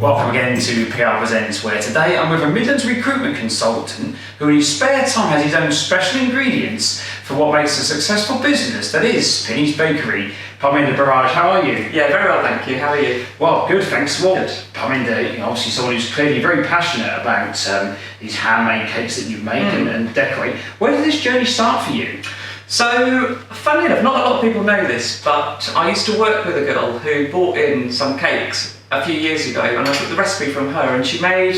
Welcome again to PR Presents, where today I'm with a Midlands recruitment consultant who in his spare time has his own special ingredients for what makes a successful business that is Pinny's Bakery. Parminder Bharaj, how are you? Yeah, very well, thank you. How are you? Well, good, thanks. Well, Good. Parminder, obviously someone who's clearly very passionate about these handmade cakes that you make and decorate. Where did this journey start for you? So, funnily enough, not a lot of people know this, but I used to work with a girl who brought in some cakes a few years ago, and I took the recipe from her, and she made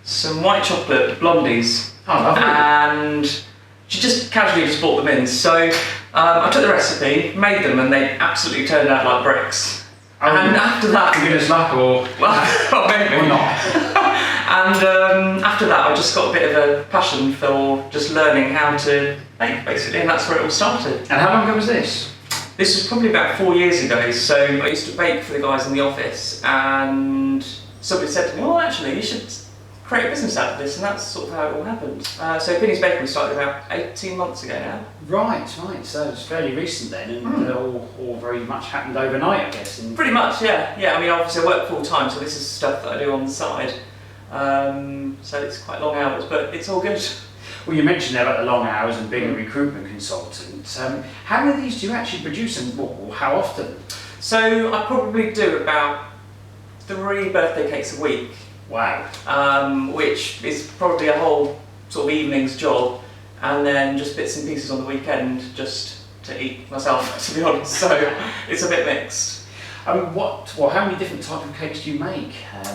some white chocolate blondies. Oh, lovely. And she just casually just brought them in. So I took the recipe, made them, and they absolutely turned out like bricks. Oh, and after that, beginner's luck or maybe or not. And after that, I just got a bit of a passion for just learning how to bake, basically, and that's where it all started. And how long ago was this? This was probably about 4 years ago. So I used to bake for the guys in the office, and somebody said to me, "Well, actually, you should create a business out of this," and that's sort of how it all happened. So Pinny's Bakery started about 18 months ago now. Right. So it's fairly recent then, and all very much happened overnight, I guess. Pretty much, yeah. I mean, obviously I work full time, so this is stuff that I do on the side. So it's quite long hours, but it's all good. Well, you mentioned there about the long hours and being a recruitment consultant. How many of these do you actually produce, and how often? So I probably do about 3 birthday cakes a week. Wow. Which is probably a whole sort of evening's job, and then just bits and pieces on the weekend just to eat myself, to be honest. So it's a bit mixed. How many different types of cakes do you make?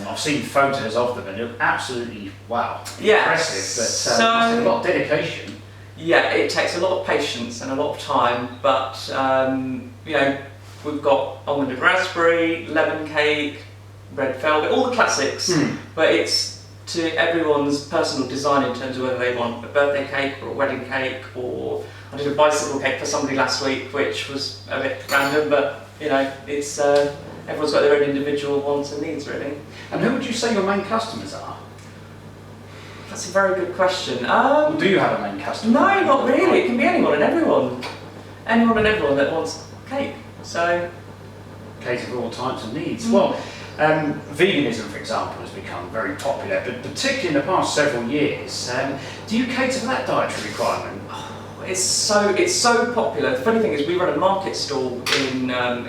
I've seen photos of them and they're absolutely, impressive, but must have a lot of dedication. Yeah, it takes a lot of patience and a lot of time, but we've got almond and raspberry, lemon cake, red velvet, all the classics, but it's to everyone's personal design in terms of whether they want a birthday cake or a wedding cake, or I did a bicycle cake for somebody last week, which was a bit random, but it's everyone's got their own individual wants and needs, really. And who would you say your main customers are? That's a very good question. Do you have a main customer? No, not really. It can be anyone and everyone. Anyone and everyone that wants cake. So, cater for all types of needs. Well, veganism, for example, has become very popular, but particularly in the past several years. Do you cater for that dietary requirement? It's so popular. The funny thing is, we run a market stall in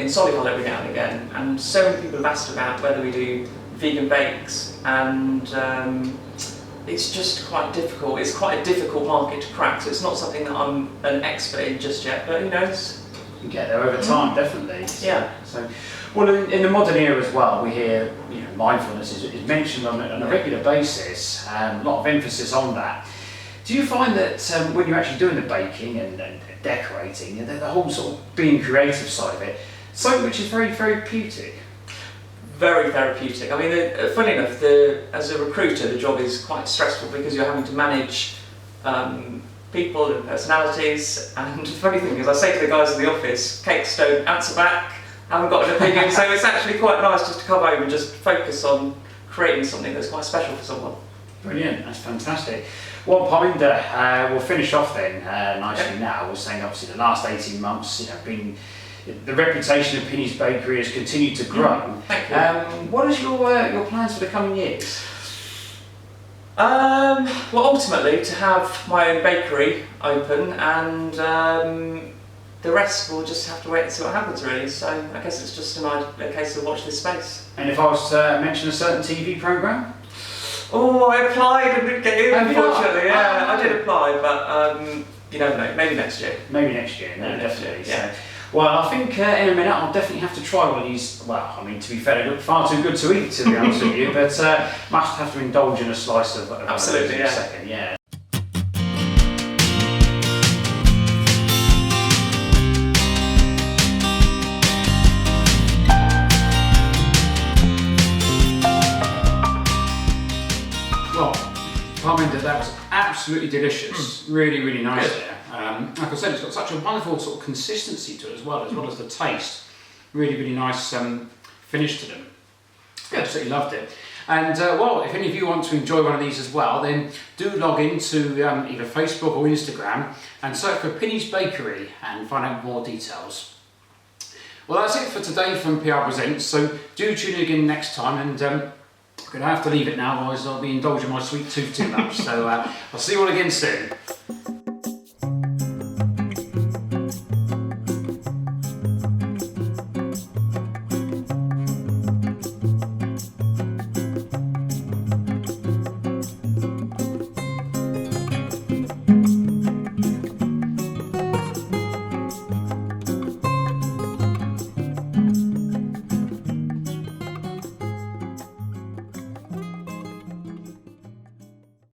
Solihull every now and again, and so many people have asked about whether we do vegan bakes, and it's just quite difficult. It's quite a difficult market to crack, so it's not something that I'm an expert in just yet, but who knows? You get there over time, definitely. Yeah. So, well, in the modern era as well, we hear mindfulness is mentioned on a regular basis, a lot of emphasis on that. Do you find that when you're actually doing the baking and decorating, the whole sort of being creative side of it, something which is very therapeutic? Very therapeutic. I mean, funny enough, as a recruiter, the job is quite stressful because you're having to manage people and personalities. And the funny thing is, I say to the guys in the office, cakes don't answer back, haven't got an opinion. So it's actually quite nice just to come home and just focus on creating something that's quite special for someone. Brilliant, that's fantastic. Well, Parminder, we'll finish off then nicely now. We're saying obviously the last 18 months, the reputation of Pinny's Bakery has continued to grow. Thank you. What is your plans for the coming years? Well, ultimately to have my own bakery open, and the rest we'll just have to wait and see what happens, really. So I guess it's just a case of watch this space. And if I was to mention a certain TV programme? Oh, I applied and didn't get in, unfortunately. Yeah, I did apply, but you never know. Maybe next year. Maybe next year, no, definitely. Yeah. So, well, I think in a minute I'll definitely have to try one of these. Well, I mean, to be fair, they look far too good to eat, to be honest with you, but must have to indulge in a slice of absolutely, in a second, yeah. Parminder, that was absolutely delicious. Really nice there. Like I said, it's got such a wonderful sort of consistency to it as well as the taste. Really nice finish to them. Absolutely loved it. And well, if any of you want to enjoy one of these as well, then do log into either Facebook or Instagram and search for Pinny's Bakery and find out more details. Well, that's it for today from PR Presents, so do tune in again next time, and I'm going to have to leave it now, otherwise I'll be indulging my sweet tooth too much. So I'll see you all again soon.